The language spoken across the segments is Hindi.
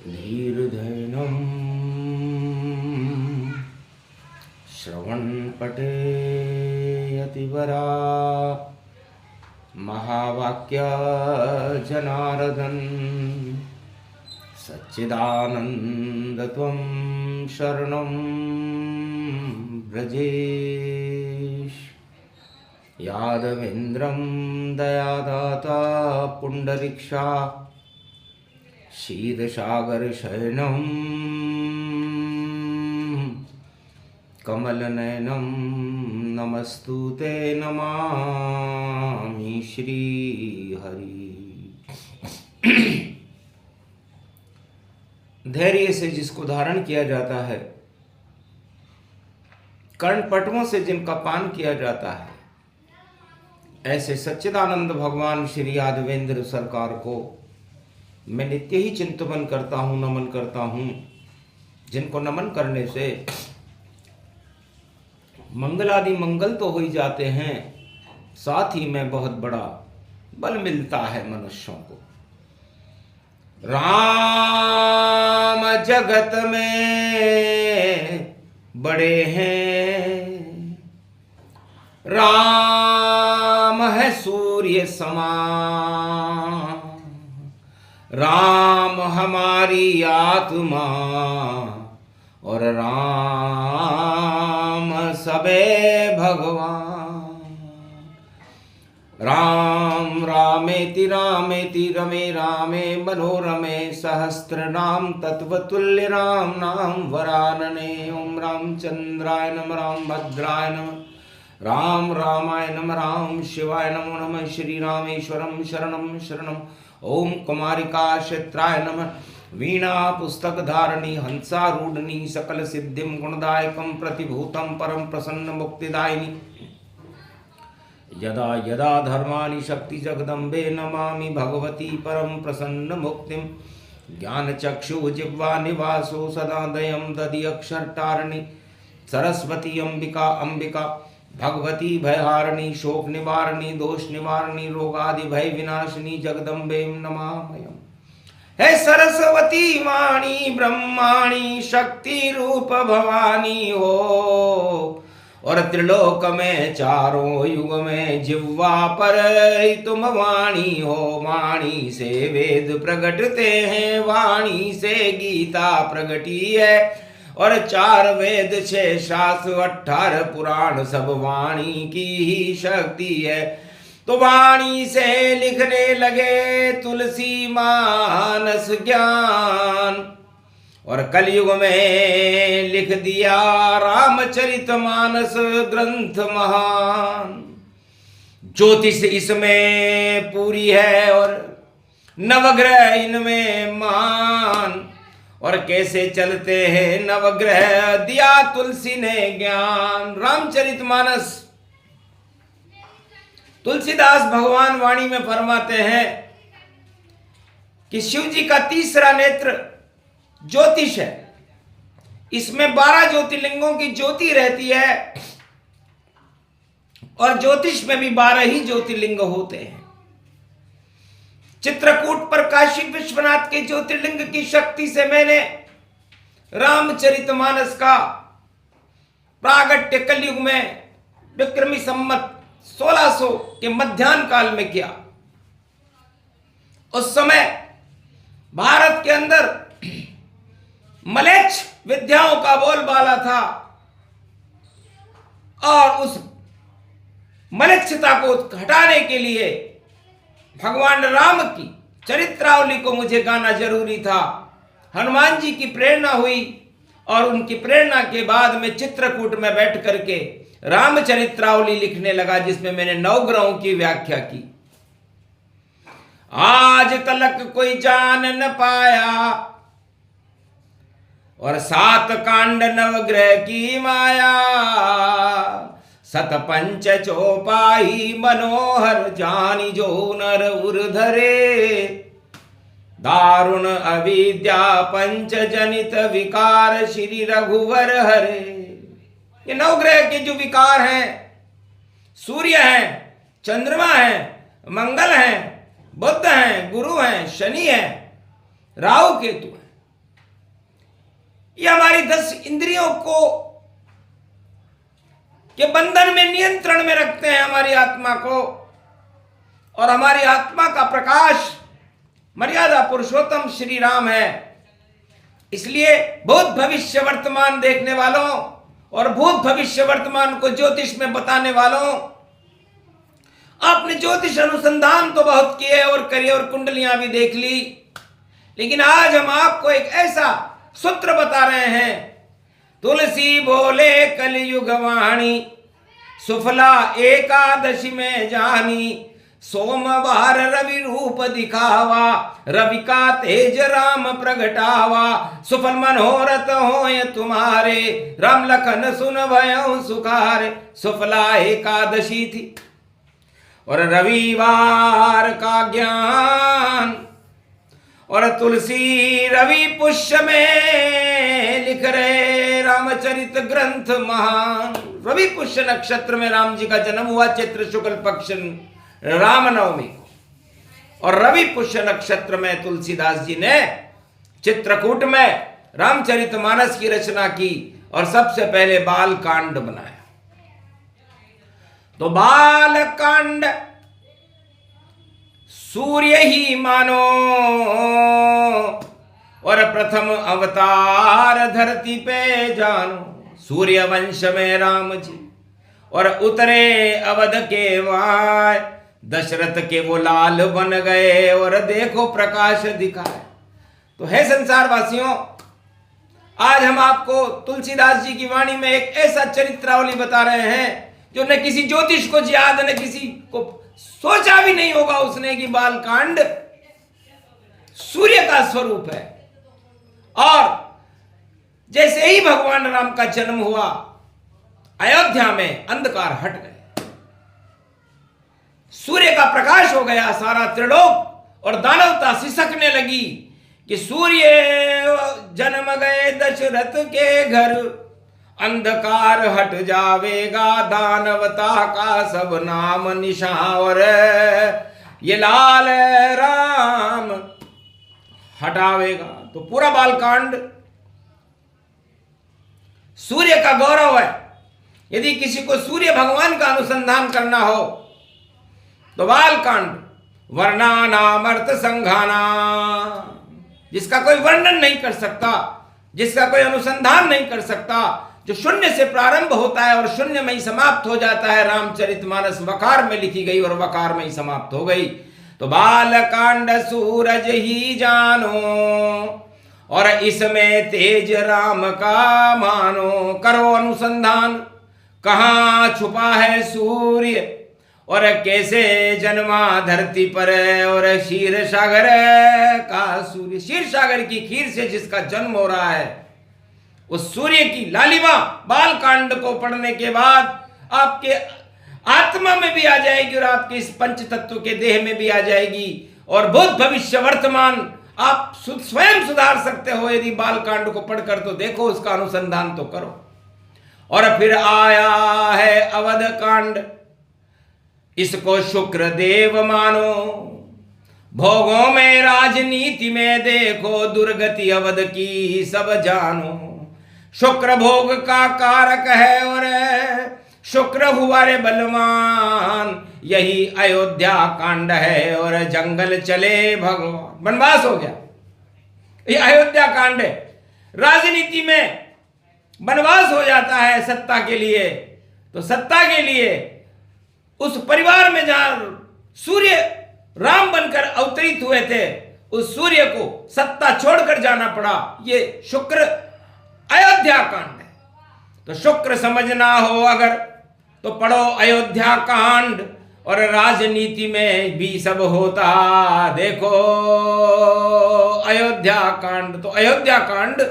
धीर्धैनं श्रवणपटे यतिवरा महावाक्य जनार्दन सच्चिदानन्दत्वं शरणं व्रजेश यादवेन्द्रं दयादाता पुण्डरीक्षा क्षीरसागरशयनं कमलनयनं नमस्तुते नमामि श्रीहरि। धैर्य से जिसको धारण किया जाता है, कर्णपटुओं से जिनका पान किया जाता है, ऐसे सच्चिदानंद भगवान श्री यादवेंद्र सरकार को मैं नित्य ही चिंतन करता हूँ, नमन करता हूँ, जिनको नमन करने से मंगलादि मंगल तो हो ही जाते हैं, साथ ही में बहुत बड़ा बल मिलता है मनुष्यों को। राम जगत में बड़े हैं, राम है सूर्य समान, राम हमारी आत्मा और राम सबे भगवान। राम रामेति रामेति रमे रामे मनोरमे सहस्रनाम तत्वतुल्य राम नाम वरानने। ओम रामचंद्राय नमः, राम भद्राय नमः, राम रामाय नमः, राम शिवाय नमो नमः। श्री रामेश्वरम शरणम शरणम। ओम कुमारिका क्षेत्राय नमः। वीणा पुस्तक धारणी हंसारूढ़नी सकल सिद्धिम गुणदायकम प्रतिभूतम परम प्रसन्न मुक्तिदायिनी। यदा यदा धर्माणि शक्ति जगदम्बे नमामि भगवती परम प्रसन्न मुक्तिम। ज्ञान चक्षु जिह्वा निवासो सदा दयम दधि अक्षरतारिणी। सरस्वती अंबिका अंबिका भगवती भयहारिणी शोक निवारणी दोष निवारणी रोगादि भय विनाशिनी जगदम्बे नमामयम्। हे सरस्वती वाणी ब्रह्माणी शक्ति रूप भवानी हो, और त्रिलोक में चारों युग में जिह्वा पर तुम वाणी हो। वाणी से वेद प्रगटते हैं, वाणी से गीता प्रगटी है, और 4 वेद 6 शास्त्र 18 पुराण सब वाणी की ही शक्ति है। तो वाणी से लिखने लगे तुलसी मानस ज्ञान, और कलयुग में लिख दिया रामचरितमानस ग्रंथ महान। ज्योतिष इसमें पूरी है और नवग्रह इनमें मान, और कैसे चलते हैं नवग्रह दिया तुलसी ने ज्ञान। रामचरितमानस तुलसीदास भगवान वाणी में फरमाते हैं कि शिव जी का तीसरा नेत्र ज्योतिष है। इसमें 12 ज्योतिर्लिंगों की ज्योति रहती है, और ज्योतिष में भी 12 ही ज्योतिर्लिंग होते हैं। चित्रकूट पर काशी विश्वनाथ के ज्योतिर्लिंग की शक्ति से मैंने रामचरितमानस का प्रागट्य कलयुग में विक्रमी संमत 1600 के मध्याह्न काल में किया। उस समय भारत के अंदर मलेच्छ विद्याओं का बोलबाला था, और उस मलेच्छता को हटाने के लिए भगवान राम की चरित्रावली को मुझे गाना जरूरी था। हनुमान जी की प्रेरणा हुई, और उनकी प्रेरणा के बाद में चित्रकूट में बैठ करके रामचरित्रावली लिखने लगा, जिसमें मैंने 9 ग्रहों की व्याख्या की। आज तलक कोई जान न पाया, और 7 कांड नवग्रह की माया। 7 पंच चौपाई मनोहर जानी जो नर उर धरे। दारुण अविद्या पंच जनित विकार श्री रघुवर हरे। ये 9 ग्रह के जो विकार हैं, सूर्य हैं, चंद्रमा हैं, मंगल हैं, बुध हैं, गुरु हैं, शनि हैं, राहु केतु हैं। ये हमारी 10 इंद्रियों को के बंधन में, नियंत्रण में रखते हैं हमारी आत्मा को। और हमारी आत्मा का प्रकाश मर्यादा पुरुषोत्तम श्री राम है। इसलिए भूत भविष्य वर्तमान देखने वालों और भूत भविष्य वर्तमान को ज्योतिष में बताने वालों, आपने ज्योतिष अनुसंधान तो बहुत किए और करिए और कुंडलियां भी देख ली, लेकिन आज हम आपको एक ऐसा सूत्र बता रहे हैं। तुलसी बोले कलयुग वाणी, सुफला एकादशी में जानी, सोमवार रवि रूप दिखावा, रवि का तेज राम प्रगटावा, सुफल मनोरथ होय तुम्हारे, राम लखन सुन भयउ सुखारे। सुफला एकादशी थी और रविवार का ज्ञान, और तुलसी रवि पुष्य में लिख रहे रामचरित ग्रंथ महान। रवि पुष्य नक्षत्र में राम जी का जन्म हुआ, चैत्र शुक्ल पक्ष रामनवमी को, और रवि पुष्य नक्षत्र में तुलसीदास जी ने चित्रकूट में रामचरितमानस की रचना की और सबसे पहले बाल कांड बनाया। तो बाल कांड सूर्य ही मानो, और प्रथम अवतार धरती पे जानो। सूर्य वंश में राम जी और उतरे अवध के वाय, दशरथ के वो लाल बन गए और देखो प्रकाश दिखाए। तो है संसार वासियों, आज हम आपको तुलसीदास जी की वाणी में एक ऐसा चरित्रावली बता रहे हैं जो न किसी ज्योतिष को याद, न किसी को सोचा भी नहीं होगा उसने कि बालकांड सूर्य का स्वरूप है। और जैसे ही भगवान राम का जन्म हुआ, अयोध्या में अंधकार हट गए, सूर्य का प्रकाश हो गया, सारा त्रिलोक और दानवता सिसकने लगी कि सूर्य जन्म गए दशरथ के घर, अंधकार हट जावेगा दानवता का सब नाम निशान, और ये लाल राम हटावेगा। तो पूरा बालकांड सूर्य का गौरव है। यदि किसी को सूर्य भगवान का अनुसंधान करना हो तो बालकांड वर्णानामर्थ संघाना, जिसका कोई वर्णन नहीं कर सकता, जिसका कोई अनुसंधान नहीं कर सकता, जो शून्य से प्रारंभ होता है और शून्य में ही समाप्त हो जाता है। रामचरितमानस वकार में लिखी गई और वकार में ही समाप्त हो गई। तो बालकांड सूरज ही जानो, और इसमें तेज राम का मानो। करो अनुसंधान, कहाँ छुपा है सूर्य और कैसे जन्मा धरती पर, और क्षीर सागर का सूर्य, क्षीर सागर की खीर से जिसका जन्म हो रहा है, उस सूर्य की लालिमा बालकांड को पढ़ने के बाद आपके आत्मा में भी आ जाएगी और आपके इस पंच तत्व के देह में भी आ जाएगी, और भूत भविष्य वर्तमान आप स्वयं सुधार सकते हो यदि बालकांड को पढ़कर। तो देखो, उसका अनुसंधान तो करो। और फिर आया है अवध कांड, इसको शुक्र देव मानो, भोगों में राजनीति में देखो दुर्गति अवध की सब जानो। शुक्र भोग का कारक है और शुक्र हुआ रे बलवान, यही अयोध्या कांड है और जंगल चले भगवान। वनवास हो गया, ये अयोध्या कांड है। राजनीति में वनवास हो जाता है सत्ता के लिए, तो सत्ता के लिए उस परिवार में जहां सूर्य राम बनकर अवतरित हुए थे, उस सूर्य को सत्ता छोड़कर जाना पड़ा। ये शुक्र अयोध्या कांड है। तो शुक्र समझना हो अगर तो पढ़ो अयोध्या कांड, और राजनीति में भी सब होता देखो अयोध्या कांड। तो अयोध्या कांड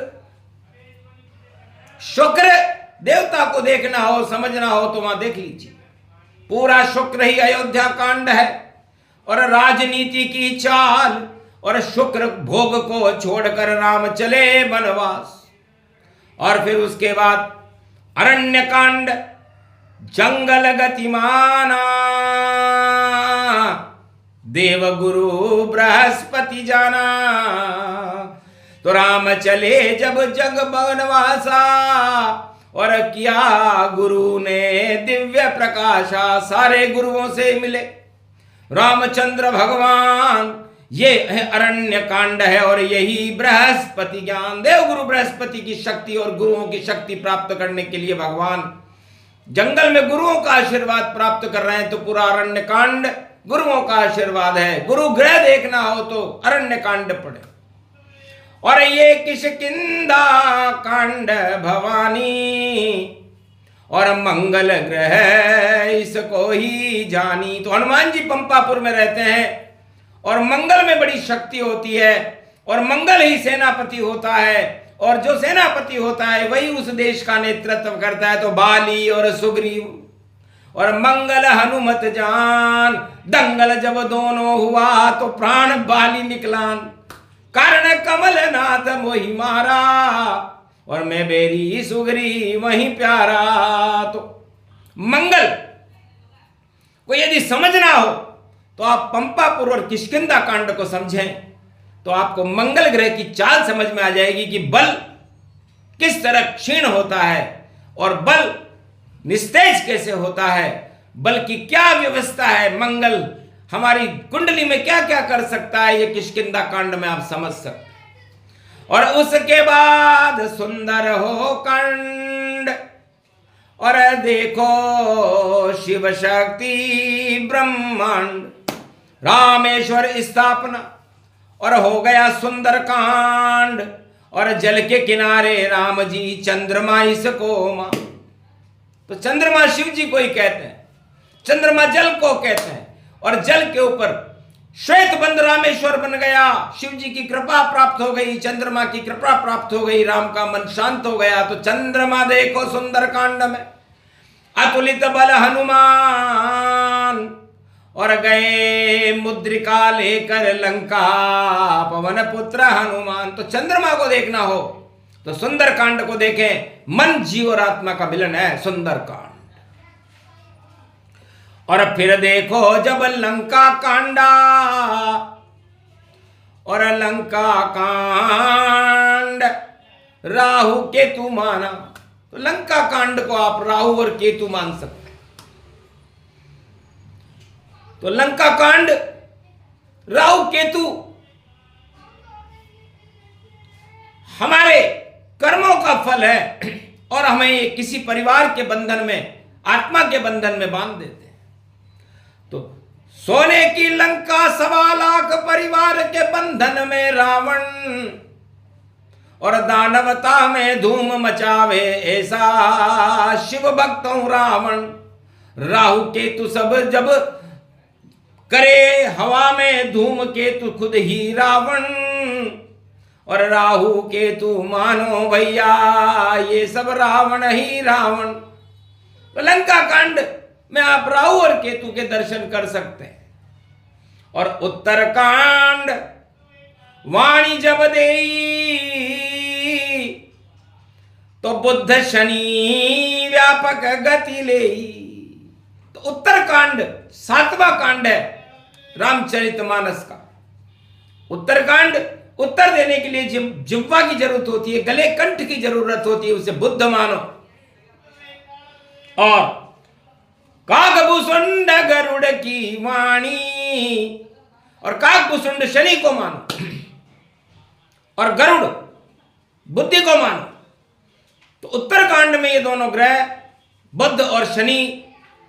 शुक्र देवता को देखना हो, समझना हो तो वहां देख लीजिए, पूरा शुक्र ही अयोध्या कांड है। और राजनीति की चाल, और शुक्र भोग को छोड़कर राम चले वनवास। और फिर उसके बाद अरण्य कांड, जंगल गतिमाना, देवगुरु बृहस्पति जाना। तो राम चले जब जग बनवासा, और किया गुरु ने दिव्य प्रकाशा। सारे गुरुओं से मिले रामचंद्र भगवान। ये अरण्य कांड है और यही बृहस्पति ज्ञान। देव गुरु बृहस्पति की शक्ति और गुरुओं की शक्ति प्राप्त करने के लिए भगवान जंगल में गुरुओं का आशीर्वाद प्राप्त कर रहे हैं। तो पूरा अरण्य कांड गुरुओं का आशीर्वाद है। गुरु ग्रह देखना हो तो अरण्य कांड पढ़े। और ये किष्किंधा कांड भवानी, और मंगल ग्रह इसको ही जानी। तो हनुमान जी पंपापुर में रहते हैं और मंगल में बड़ी शक्ति होती है, और मंगल ही सेनापति होता है, और जो सेनापति होता है वही उस देश का नेतृत्व करता है। तो बाली और सुग्रीव और मंगल हनुमत जान, दंगल जब दोनों हुआ तो प्राण बाली निकलान। कारण कमल नाथ मोहि मारा, और मैं बेरी सुग्रीव वहीं प्यारा। तो मंगल को यदि समझना हो तो आप पंपापुर और किष्किंधा कांड को समझें, तो आपको मंगल ग्रह की चाल समझ में आ जाएगी कि बल किस तरह क्षीण होता है और बल निस्तेज कैसे होता है, बल की क्या व्यवस्था है, मंगल हमारी कुंडली में क्या क्या कर सकता है, ये किष्किंधा कांड में आप समझ सकते हैं। और उसके बाद सुंदर हो कांड, और देखो शिव शक्ति ब्रह्मांड, रामेश्वर स्थापना, और हो गया सुंदर कांड। और जल के किनारे राम जी चंद्रमा इसको मां। तो चंद्रमा शिव जी को ही कहते हैं, चंद्रमा जल को कहते हैं, और जल के ऊपर श्वेत बंद रामेश्वर बन गया। शिव जी की कृपा प्राप्त हो गई, चंद्रमा की कृपा प्राप्त हो गई, राम का मन शांत हो गया। तो चंद्रमा देखो सुंदर कांड में, अतुलित बल हनुमान, और गए मुद्रिका लेकर लंका पवन पुत्र हनुमान। तो चंद्रमा को देखना हो तो सुंदर कांड को देखें। मन जीव और आत्मा का मिलन है सुंदर कांड। और फिर देखो जब लंका कांडा, और लंका कांड राहु केतु माना। तो लंका कांड को आप राहु और केतु मान सकते। तो लंका कांड राहु केतु हमारे कर्मों का फल है, और हमें किसी परिवार के बंधन में, आत्मा के बंधन में बांध देते हैं। तो सोने की लंका 1.25 लाख परिवार के बंधन में रावण, और दानवता में धूम मचावे ऐसा शिव भक्तों रावण। राहु केतु सब जब करे हवा में धूम केतु खुद ही रावण, और राहु केतु मानो भैया ये सब रावण ही रावण। तो लंका कांड में आप राहु और केतु के दर्शन कर सकते हैं। और उत्तर कांड वाणी जब देई, तो बुद्ध शनि व्यापक गति लेई। तो उत्तर कांड 7वां कांड है रामचरितमानस का। उत्तरकांड उत्तर देने के लिए जिह्वा की जरूरत होती है, गले कंठ की जरूरत होती है, उसे बुद्ध मानो। और काकभुसुंड गरुड़ की वाणी, और काकभुसुंड शनि को मानो, और गरुड़ बुद्धि को मानो। तो उत्तरकांड में ये दोनों ग्रह बुद्ध और शनि,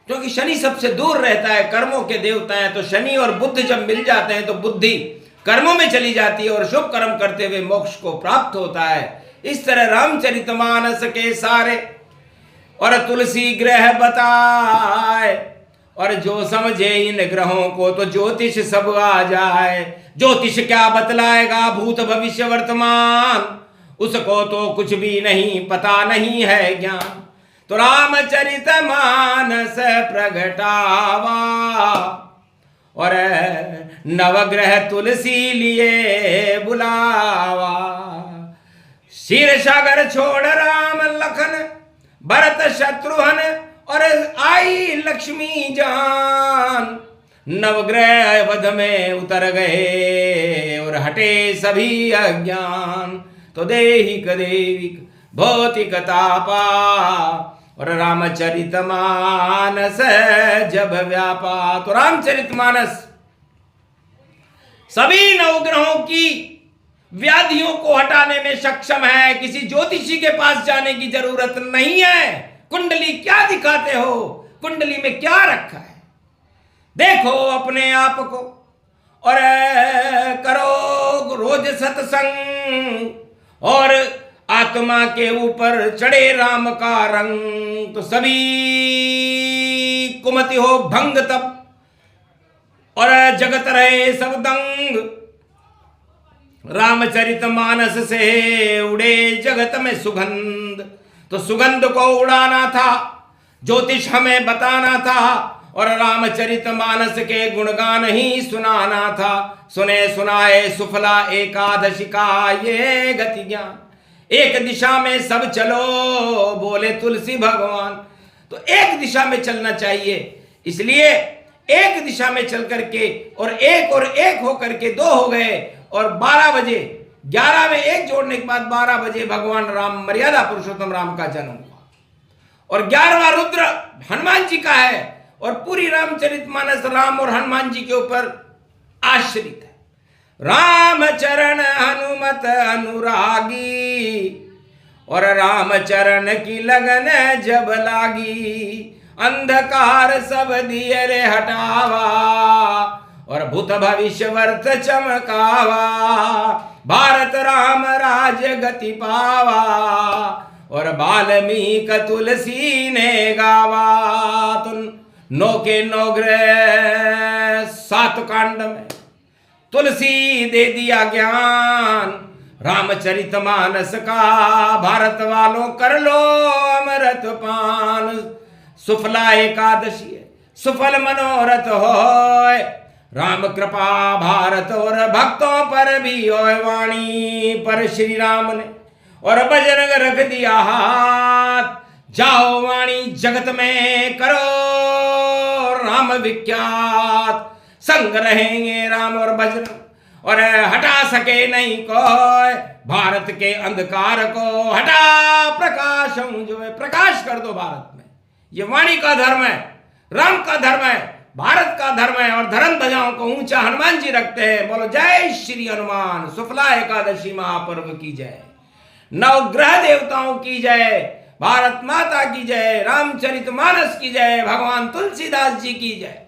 क्योंकि शनि सबसे दूर रहता है, कर्मों के देवता हैं, तो शनि और बुद्ध जब मिल जाते हैं तो बुद्धि कर्मों में चली जाती है और शुभ कर्म करते हुए मोक्ष को प्राप्त होता है। इस तरह रामचरितमानस के सारे और तुलसी ग्रह बताए, और जो समझे इन ग्रहों को तो ज्योतिष सब आ जाए। ज्योतिष क्या बतलाएगा भूत भविष्य वर्तमान, उसको तो कुछ भी नहीं पता, नहीं है ज्ञान। तो रामचरितमानस प्रगटावा, और नवग्रह तुलसी लिए बुलावा। क्षीर सागर छोड़ राम लखन भरत शत्रुघ्न, और आई लक्ष्मी जान। नवग्रह वध में उतर गए और हटे सभी अज्ञान, तो देहिक देविक भौतिक तापा, और रामचरितमानस जब व्यापा। तो रामचरितमानस सभी नवग्रहों की व्याधियों को हटाने में सक्षम है। किसी ज्योतिषी के पास जाने की जरूरत नहीं है। कुंडली क्या दिखाते हो, कुंडली में क्या रखा है, देखो अपने आप को और करो रोज सत्संग, और आत्मा के ऊपर चढ़े राम का रंग। तो सभी कुमति हो भंग तब, और जगत रहे सब दंग। रामचरितमानस से उड़े जगत में सुगंध। तो सुगंध को उड़ाना था, ज्योतिष हमें बताना था, और रामचरितमानस के गुणगान ही सुनाना था। सुने सुनाए सुफला एकादशी का ये गति ज्ञान, एक दिशा में सब चलो बोले तुलसी भगवान। तो एक दिशा में चलना चाहिए, इसलिए एक दिशा में चल करके और एक हो करके दो हो गए, और 12 बजे 11 में एक जोड़ने के बाद 12 बजे भगवान राम मर्यादा पुरुषोत्तम राम का जन्म हुआ, और 11वां रुद्र हनुमान जी का है, और पूरी रामचरितमानस राम और हनुमान जी के ऊपर आश्रित है। राम चरण हनुमत अनुरागी, और राम चरण की लगन जब लागी। अंधकार सब दिए रे हटावा, और भूत भविष्य वर्त चमकावा। भारत राम राज गति पावा, और वाल्मीकि तुलसी ने गावा। तो 9 के 9 ग्रह 7 कांड में तुलसी दे दिया ज्ञान। रामचरितमानस का भारत वालों कर लो अमृत पान। सुफला एकादशी है, सुफल मनोरथ होय, राम कृपा भारत और भक्तों पर भी होय वाणी। पर श्री राम ने और बजरंग रख दिया हाथ, जाओ वाणी जगत में करो राम विख्यात। संग रहेंगे राम और बजरंग, और हटा सके नहीं कोई भारत के अंधकार को। हटा प्रकाश जो है, प्रकाश कर दो भारत में। ये वाणी का धर्म है, राम का धर्म है, भारत का धर्म है, और धर्म ध्वजाओं को ऊंचा हनुमान जी रखते हैं। बोलो जय श्री हनुमान। शुक्ला एकादशी महापर्व की जय, नवग्रह देवताओं की जय, भारत माता की जय, रामचरितमानस की जय, भगवान तुलसीदास जी की जय।